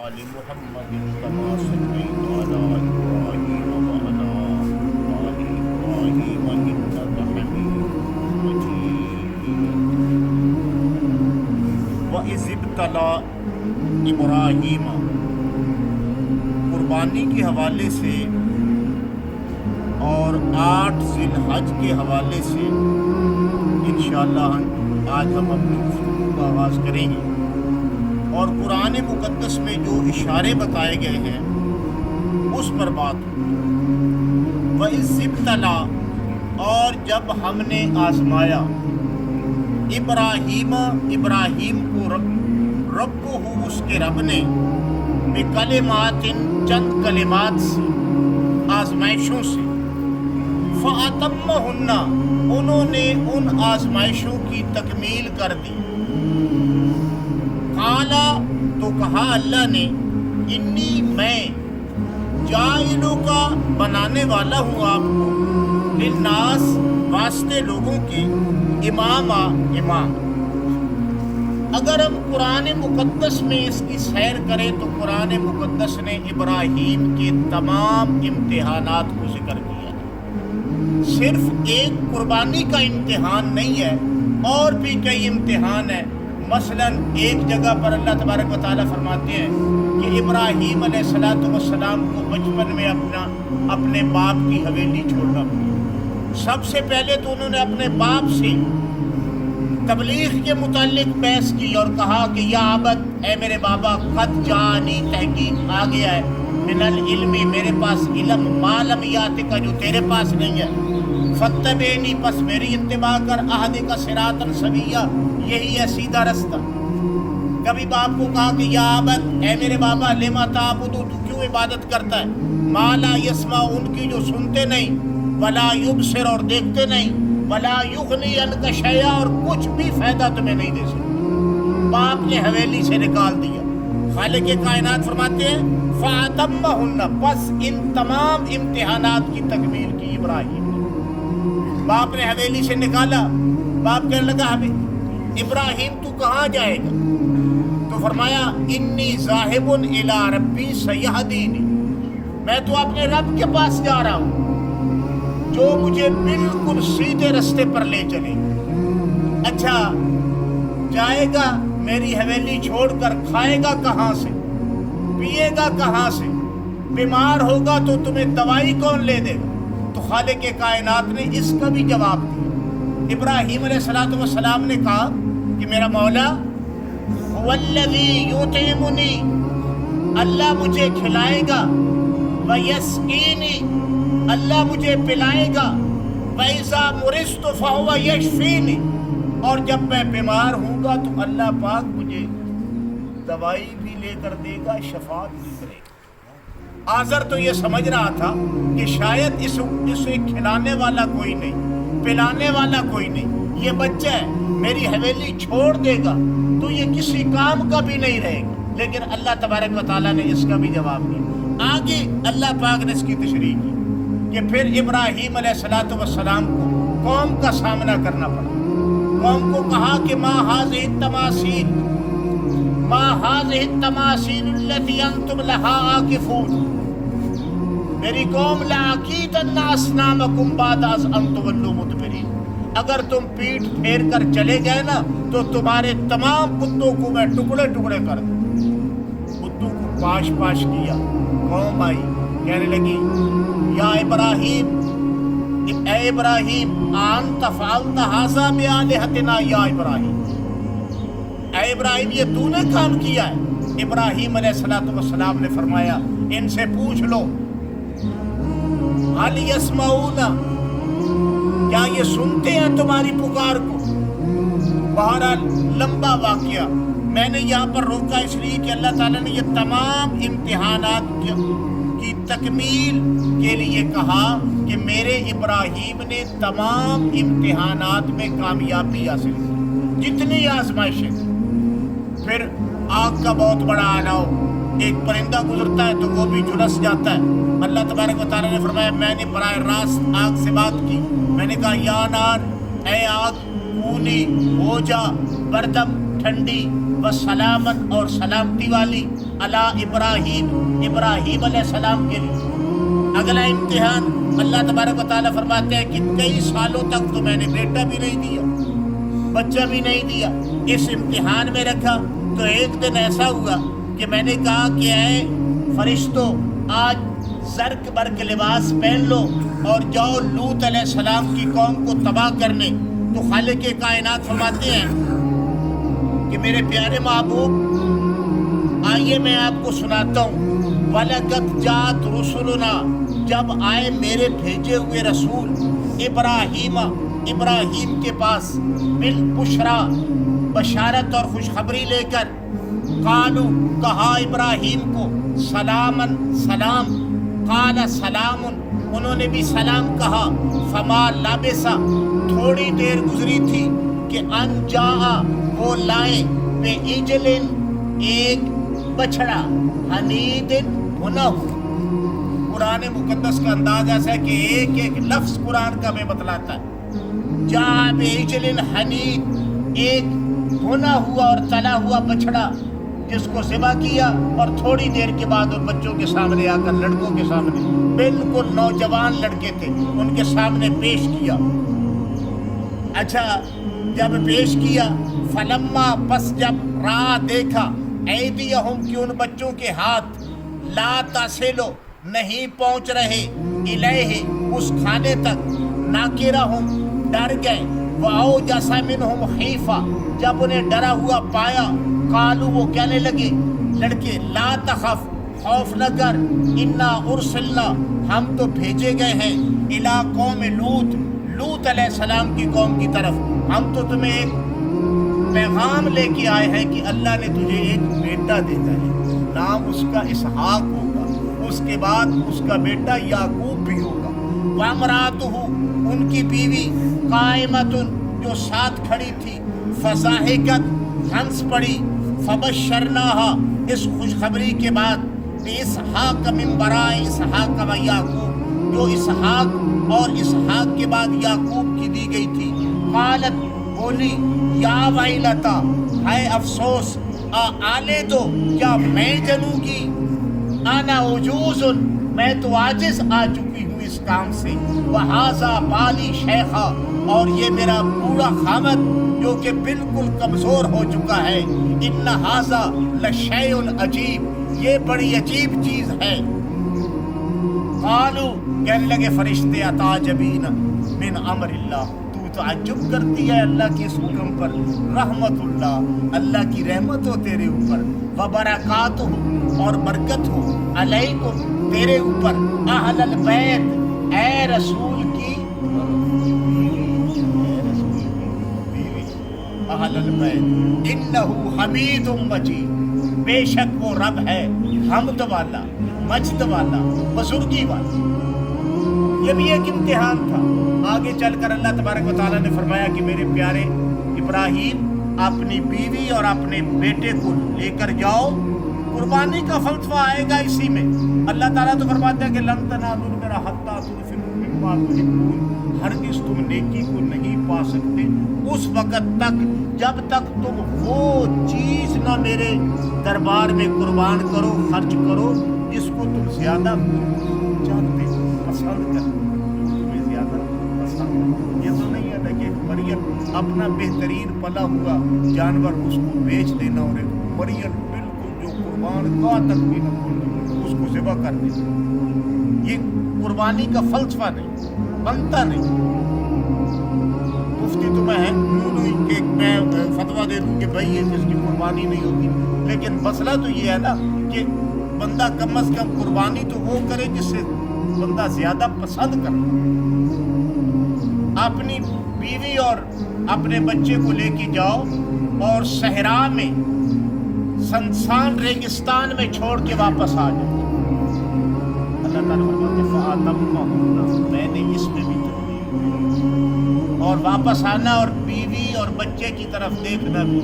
آل محمد كما صليت على إبراهيم وعلى آل إبراهيم إنك حميد مجيد وإذ ابتلى إبراهيم قربانی کے حوالے سے اور 8 ذی الحج کے حوالے سے انشاءاللہ آج ہم اپنی گفتگو کا آغاز کریں گے، اور قرآن مقدس میں جو اشارے بتائے گئے ہیں اس پر بات وَإِذِ ابْتَلَىٰ، اور جب ہم نے آزمایا ابراہیم کو رب اس کے رب نے بکلمات چند کلمات سے، آزمائشوں سے، فَأَتَمَّهُنَّ انہوں نے ان آزمائشوں کی تکمیل کر دی۔ قالا تو کہا اللہ نے، انی میں جاعلوں کا بنانے والا ہوں آپ کو، للناس واسطے لوگوں کے، امام۔ اگر ہم قرآن مقدس میں اس کی سیر کریں تو قرآن مقدس نے ابراہیم کے تمام امتحانات کو ذکر کیا ہے، صرف ایک قربانی کا امتحان نہیں ہے، اور بھی کئی امتحان ہیں۔ مثلا ایک جگہ پر اللہ تبارک و تعالیٰ فرماتے ہیں کہ ابراہیم علیہ السلام کو بچپن میں اپنے باپ کی حویلی چھوڑنا پڑا۔ سب سے پہلے تو انہوں نے اپنے باپ سے تبلیغ کے متعلق بحث کی اور کہا کہ یا ابت، اے میرے بابا، قد جانی، تحقیق آ گیا ہے، من العلم، میرے پاس علم، ما لم یاتک، جو تیرے پاس نہیں ہے، فاتبعنی، پس میری اتباع کر، اہدک صراطا سویا، یہی ہے سیدھا رستہ۔ کبھی باپ کو کہا کہ یا ابت، اے میرے بابا، لما تعبد، تو کیوں عبادت کرتا ہے، ما لا یسمع، ان کی جو سنتے نہیں، ولا یبصر، اور دیکھتے نہیں، ولا یغنی عنک شیئا، اور کچھ بھی فائدہ تمہیں نہیں دے سکتے۔ باپ نے حویلی سے نکال دیا۔ خالق کائنات فرماتے ہیں فَأَتَمَّهُنَّ، پس ان تمام امتحانات کی تکمیل کی ابراہیم نے۔ باپ نے حویلی سے نکالا، باپ کہنے لگا ابراہیم تو کہاں جائے گا؟ تو فرمایا انی ذاہب الی ربی سیہدینی، میں تو اپنے رب کے پاس جا رہا ہوں جو مجھے بالکل سیدھے رستے پر لے چلے۔ اچھا، جائے گا میری حویلی چھوڑ کر، کھائے گا کہاں سے، پیے گا کہاں سے، بیمار ہوگا تو تمہیں دوائی کون لے دے گا؟ تو خالق کائنات نے اس کا بھی جواب دیا۔ ابراہیم علیہ السلام نے کہا کہ میرا مولا هو الذی یطعمنی، اللہ مجھے کھلائے گا، ویسقینی، اللہ مجھے پلائے گا، وَإِذَا مُرِضْتُ فَهُوَ يَشْفِينِ، اور جب میں بیمار ہوں گا تو اللہ پاک مجھے دوائی بھی لے کر دے گا، شفاعت بھی کرے گا۔ آزر تو یہ سمجھ رہا تھا کہ شاید اسے کھلانے والا کوئی نہیں، پلانے والا کوئی نہیں، یہ بچہ ہے، میری حویلی چھوڑ دے گا تو یہ کسی کام کا بھی نہیں رہے گا، لیکن اللہ تبارک و تعالیٰ نے اس کا بھی جواب دیا۔ آگے اللہ پاک نے اس کی تشریح کی کہ پھر ابراہیم علیہ السلام کو قوم کا سامنا کرنا پڑا۔ قوم کو کہا کہ ما هذه التماثيل التي انتم لها عاكفون، میری قوم لأكيدن اصنامكم بعد ان تولوا مدبرين، اگر تم پیٹھ پھیر کر چلے گئے نا تو تمہارے تمام بتوں کو میں ٹکڑے ٹکڑے کر دوں۔ بتوں کو پاش کیا، قوم آئی کہنے لگی یا ابراہیم، اے ابراہیم، انت فعلت ھذا بآلہتنا یا ابراہیم، اے ابراہیم یہ تو نے کام کیا ہے؟ ابراہیم علیہ السلام نے فرمایا ان سے پوچھ لو ھل یسمعون، کیا یہ سنتے ہیں تمہاری پکار کو؟ بہرحال لمبا واقعہ، میں نے یہاں پر روکا اس لیے کہ اللہ تعالیٰ نے یہ تمام امتحانات کی تکمیل کے لیے کہا کہ میرے ابراہیم نے تمام امتحانات میں کامیابی حاصل کی، جتنی آزمائشیں۔ پھر آگ کا بہت بڑا آلاؤ، ایک پرندہ گزرتا ہے تو وہ بھی جھلس جاتا ہے۔ اللہ تبارک و تعالیٰ نے فرمایا میں نے براہ راست آگ سے بات کی، میں نے کہا یا نار، اے آگ، کونی ہو جا بردم، ٹھنڈی و سلامن اور سلامتی والی علی ابراہیم ابراہیم علیہ السلام کے لیے۔ اگلا امتحان اللہ تبارک و تعالیٰ فرماتے ہیں کہ کئی سالوں تک تو میں نے بیٹا بھی نہیں دیا، بچہ بھی نہیں دیا، اس امتحان میں رکھا۔ تو ایک دن ایسا ہوا کہ میں نے کہا کہ اے فرشتوں، آج زرق برق لباس پہن لو اور جاؤ لوط علیہ السلام کی قوم کو تباہ کرنے۔ تو خالق کائنات فرماتے ہیں کہ میرے پیارے محبوب، آئیے میں آپ کو سناتا ہوں۔ وَلَقَدْ جَاءَتْ رُسُلُنَا، جب آئے میرے بھیجے ہوئے رسول ابراہیم کے پاس بالبشریٰ، بشارت اور خوشخبری لے کر، قالوا، کہا ابراہیم کو، سلامن، سلام، قال سلام، انہوں نے بھی سلام کہا۔ فما لبث، تھوڑی دیر گزری تھی کہ ان جاء، وہ لائے، بے عجل، ایک بچڑا، حنید، بھنا ہوا۔ قرآن مقدس کا انداز ایسا ہے کہ ایک ایک لفظ قرآن کا میں بتلاتا ہے۔ جاء بے عجل حنید، ایک بھنا ہوا اور تلا ہوا بچڑا جس کو ذبح کیا، اور تھوڑی دیر کے بعد ان بچوں کے سامنے آ کر، لڑکوں کے سامنے، بالکل نوجوان لڑکے تھے، ان کے سامنے پیش کیا۔ اچھا، جب پیش کیا، فلما، پس جب را دیکھا، ایدیہم، کہ ان بچوں کے ہاتھ، لا تصلو، نہیں پہنچ رہے، الیہ، اس کھانے تک، ناکرہم، ڈر گئے، وَأَوْجَسَ مِنْهُمْ خِیفَةً، جب انہیں ڈرا ہوا پایا، قالوا، وہ کہنے لگے لڑکے، لا تخف، خوف نہ کر، انا ارسلنا، ہم تو بھیجے گئے ہیں، الی قوم لوط علیہ السلام کی قوم کی طرف، ہم تو تمہیں ایک پیغام لے کے آئے ہیں کہ اللہ نے تجھے ایک بیٹا دیتا ہے، نام اس کا اسحاق ہوگا، اس کے بعد اس کا بیٹا یعقوب بھی ہوگا۔ وَامْرَأَتُهُ، ان کی بیوی، قائمۃ، جو ساتھ کھڑی تھی، فضاحکت، ہنس پڑی، فبشرناها، اس خوشخبری کے بعد، بِإِسْحَاقَ مِن وَرَاءِ إِسْحَاقَ وَيَعْقُوبَ، جو اسحاق اور اسحاق کے بعد یعقوب کی دی گئی تھی۔ قالت، بولی، یا ویلتا، ہے افسوس، آلے دو، کیا میں جنوں گی، انا عجوز، میں تو عاجز آ چکی ہوں اس کام سے، وہذا بالی شیخا، اور یہ میرا بوڑھا خامد جو کہ بالکل کمزور ہو چکا ہے، ان ھذا لشیء عجیب، یہ بڑی عجیب چیز ہے۔ قالوا، کہنے لگے فرشتے، اتعجبین من امر اللہ، تو تعجب کرتی ہے اللہ کے اس حکم پر، رحمت اللہ، اللہ کی رحمت ہو تیرے اوپر، وبرکاتہ، اور برکت ہو، علیکم، تیرے اوپر، اہل البیت، اے رسول کی بیوی، اہل البیت، انہ حمید مجید، بے شک وہ رب ہے حمد والا، مجد والا، بزرگی والا۔ یہ بھی ایک امتحان تھا۔ آگے چل کر اللہ تبارک و تعالیٰ نے فرمایا کہ میرے پیارے ابراہیم، اپنی بیوی اور اپنے بیٹے کو لے کر جاؤ۔ قربانی کا فلسفہ آئے گا اسی میں۔ اللہ تعالیٰ تو فرماتے ہیں کہ لن تنالوا البر حتی تنفقوا مما تحبون، ہرگز تم نیکی کو نہیں پا سکتے اس وقت تک جب تک تم وہ چیز نہ میرے دربار میں قربان کرو، خرچ کرو، جس کو تم زیادہ چاہتے ہو، پسند کرتے ہو، تمہیں زیادہ پسند۔ یہ تو نہیں ہے کہ مریم اپنا بہترین پلا ہوا جانور اس کو بیچ دینا، اور ایک مریم بالکل جو قربان کا تک بھی نہ اس کو ذبح کر دینا۔ یہ قربانی کا فلسفہ نہیں، بنتا نہیں۔ مفتی تو میں کہ میں فتویٰ دے دوں کہ بھائی یہ جس کی قربانی نہیں ہوگی، لیکن مسئلہ تو یہ ہے نا کہ بندہ کم از کم قربانی تو وہ کرے جس سے بندہ زیادہ پسند کرے۔ اپنی بیوی اور اپنے بچے کو لے کے جاؤ اور صحرا میں، سنسان ریگستان میں چھوڑ کے واپس آ جاؤ۔ اللہ تعالیٰ فرماتے ہیں فَأَتَمَّهُنَّ، میں نے اس میں بھی ترتیب، اور واپس آنا اور بیوی اور بچے کی طرف دیکھنا بھی۔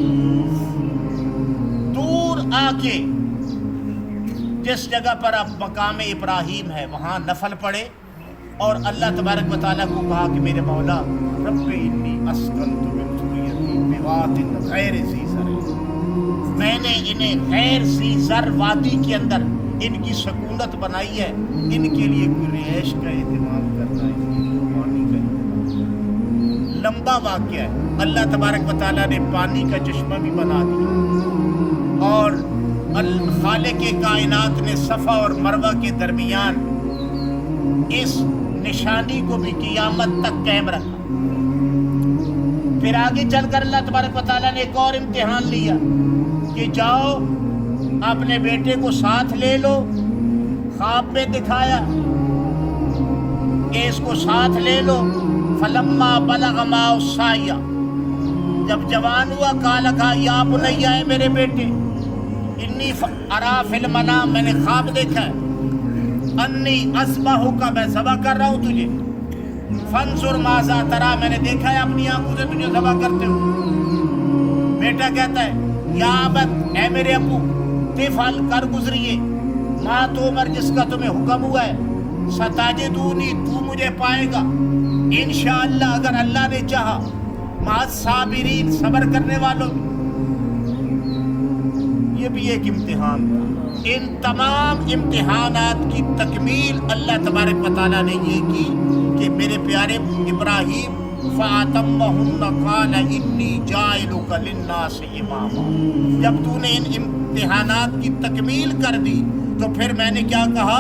دور آ کے جس جگہ پر اب مقام ابراہیم ہے وہاں نفل پڑے، اور اللہ تبارک و تعالیٰ کو کہا کہ میرے مولا رب انی اسکنت من ذریتی بواد غیر ذی زرع، کریں. میں نے انہیں غیر ذی زر وادی کے اندر ان کی سکونت بنائی ہے. ان کے لیے کوئی رہائش کا اہتمام کرنا ہے, پانی کا اہتمام. لمبا واقعہ ہے. اللہ تبارک و تعالیٰ نے پانی کا چشمہ بھی بنا دیا, اور خالق کائنات نے صفا اور مروہ کے درمیان اس نشانی کو بھی قیامت تک قائم رکھا. پھر آگے چل کر اللہ تبارک و تعالیٰ نے ایک اور امتحان لیا کہ جاؤ اپنے بیٹے کو ساتھ لے لو. خواب میں دکھایا کہ اس کو ساتھ لے لو. فلما بلغ معه السعی, جب جوان ہوا قال کہا یا بنی, اے میرے بیٹے, انی ارا فی المنام, میں نے خواب دیکھا ہے, انی اذبحک, میں ذبح کر رہا ہوں تجھے. فانظر ماذا تری, میں نے دیکھا ہے اپنی آنکھوں سے تجھے ذبح کرتے ہو. بیٹا کہتا ہے یا ابت, اے میرے ابو, تفعل, کر گزریے, ما تؤمر, جس کا تمہیں حکم ہوا ہے. ستجدونی, تو مجھے پائے گا انشاءاللہ, اگر اللہ نے چاہا, مع الصابرین, صبر کرنے والوں. یہ بھی ایک امتحان تھا. ان تمام امتحانات کی تکمیل اللہ تبارک و تعالیٰ نے یہ کی کہ میرے پیارے ابراہیم, فَأَتَمَّهُنَّ قَالَ إِنِّي جَاعِلُكَ لِلنَّاسِ إِمَامًا, جب تو نے ان امتحانات کی تکمیل کر دی تو پھر میں نے کیا کہا,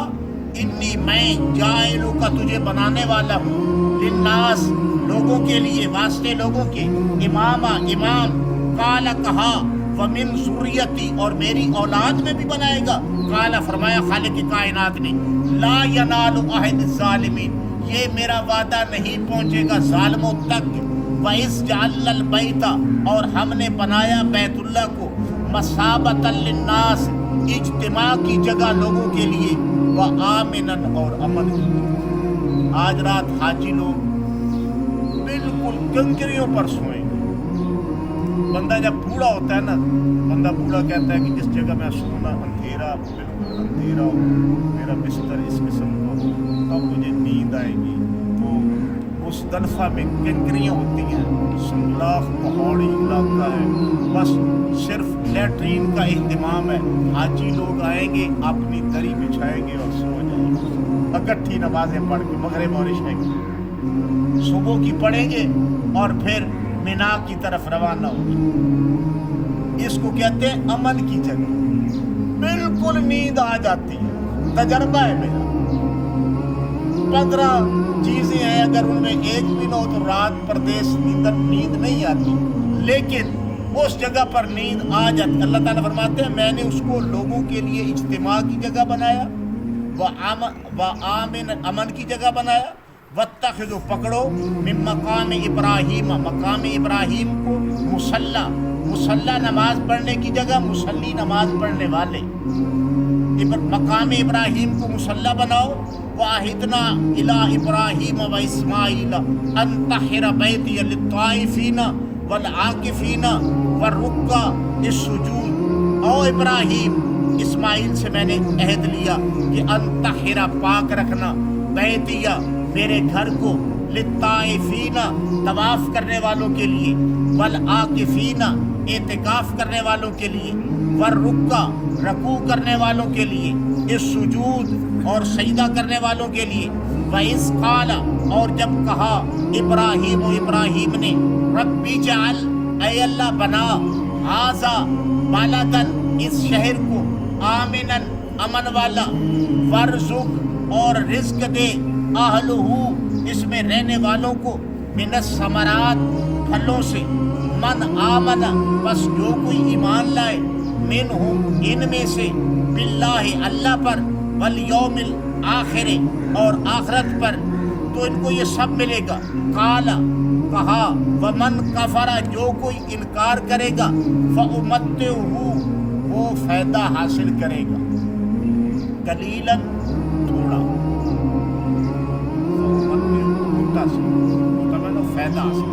انی, میں, جاعلک, تجھے بنانے والا ہوں, للناس, لوگوں کے لیے, واسطے لوگوں کے, اماما, امام. قال, کہا, ومن ذریتی, اور میری اولاد میں بھی بنائے گا. قال, فرمایا خالق کائنات نے, لا ینال عہد الظالمین, یہ میرا وعدہ نہیں پہنچے گا ظالموں تک. وَإِذْ جَعَلْنَا الْبَيْتَ, اور ہم نے بنایا بیت اللہ کو, مَثَابَةً لِلنَّاسِ, اجتماع کی جگہ لوگوں کے لیے, وَآمِنًا, اور امن کی. آج رات حاجی لوگ بالکل کنکریوں پر سوئیں گے. بندہ جب بوڑھا ہوتا ہے نا, بندہ بوڑھا کہتا ہے کہ جس جگہ میں سونا اندھیرا, بالکل اندھیرا ہو, میرا بستر اس قسم کا ہو, اب مجھے نیند آئے گی. تو اس دلفہ میں کنکریاں ہوتی ہیں, سنگلاخ پہاڑی علاقہ ہے, بس صرف لیٹرین کا اہتمام ہے. حاجی لوگ آئیں گے, اپنی دری بچھائیں گے اور سو جائیں گے. اکٹھی نمازیں پڑھ کے, مغرب اور عشاء کی, صبح کی پڑھیں گے اور پھر مینا کی طرف روانہ ہوگی. اس کو کہتے ہیں امن کی جگہ. بالکل نیند آ جاتی ہے, تجربہ ہے میرا. 15 چیزیں ہیں, اگر ان میں ایک بھی نہ ہو تو رات پردیس نیند نہیں آتی, لیکن اس جگہ پر نیند آ جاتی. اللہ تعالیٰ فرماتے ہیں میں نے اس کو لوگوں کے لیے اجتماع کی جگہ بنایا, امن کی جگہ بنایا. واتخذوا, پکڑو, من مقام ابراہیم, مقام ابراہیم کو, مصلی, نماز پڑھنے کی جگہ, مصلی, نماز پڑھنے والے. مقام ابراہیم کو مصلی بناؤ. وَعَهِدْنَا إِلَىٰ إِبْرَاهِيمَ وَإِسْمَاعِيلَ أَن طَهِّرَ بَيْتِيَ لِلطَّائِفِينَ وَالْعَاكِفِينَ وَالرُّكَّعِ السُّجُودِ. او ابراہیم, اسماعیل سے میں نے عہد لیا کہ ان طہر, پاک رکھنا, بیتیا, میرے گھر کو, للطائفین, طواف کرنے والوں کے لیے, والعاکفین, اعتکاف کرنے والوں کے لیے, والرکع, رکوع کرنے والوں کے لیے, السجود, اور سجدہ کرنے والوں کے لیے. وَإِذْ قَالَ, اور جب کہا ابراہیم, ابراہیم نے, ربی جعل, اے اللہ بنا, ھذا بلدن, اس شہر کو, آمنن, امن والا, وارزق, اور رزق دے, اہلہ, اس میں رہنے والوں کو, من الثمرات, پھلوں سے, من آمن, بس جو کوئی ایمان لائے, منہم, ان میں سے, باللہ, اللہ پر, والیوم الآخر, اور آخرت پر, تو ان کو یہ سب ملے گا. قال, کہا, ومن کفر, جو کوئی انکار کرے گا, فأمتعہ, وہ فائدہ حاصل کرے گا, قلیلاً, تھوڑا, فائدہ حاصل,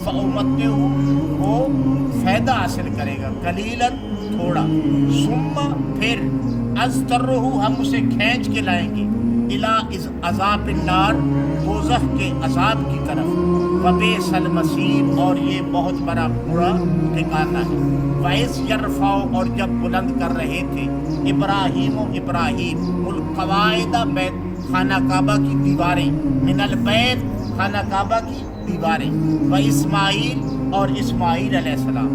فأمتعہ, وہ فائدہ حاصل کرے گا, قلیلاً, تھوڑا, ثم, پھر, اضطرہ, ہم اسے کھینچ کے لائیں گے, الی عذاب النار، دوزخ کے عذاب کی طرف، وبئس المصیر، اور یہ بہت بڑا برا ٹھکانہ ہے۔ وَإِذْ يَرْفَعُ، اور جب بلند کر رہے تھے ابراہیم القواعد بیت، خانہ کعبہ کی دیواریں، من البیت، خانہ کعبہ کی دیواریں، و اسماعیل، اور اسماعیل علیہ السلام،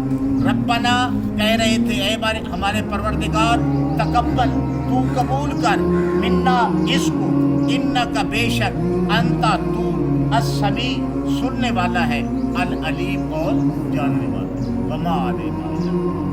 ربنا، کہہ رہے تھے اے ہمارے پروردگار، تقبل، تو قبول کر، منا، اس کو، انکا، بے شک، انتا، تو، السمیع، سننے والا ہے، العلیم، اور جاننے والا، وما علینا الا البلاغ۔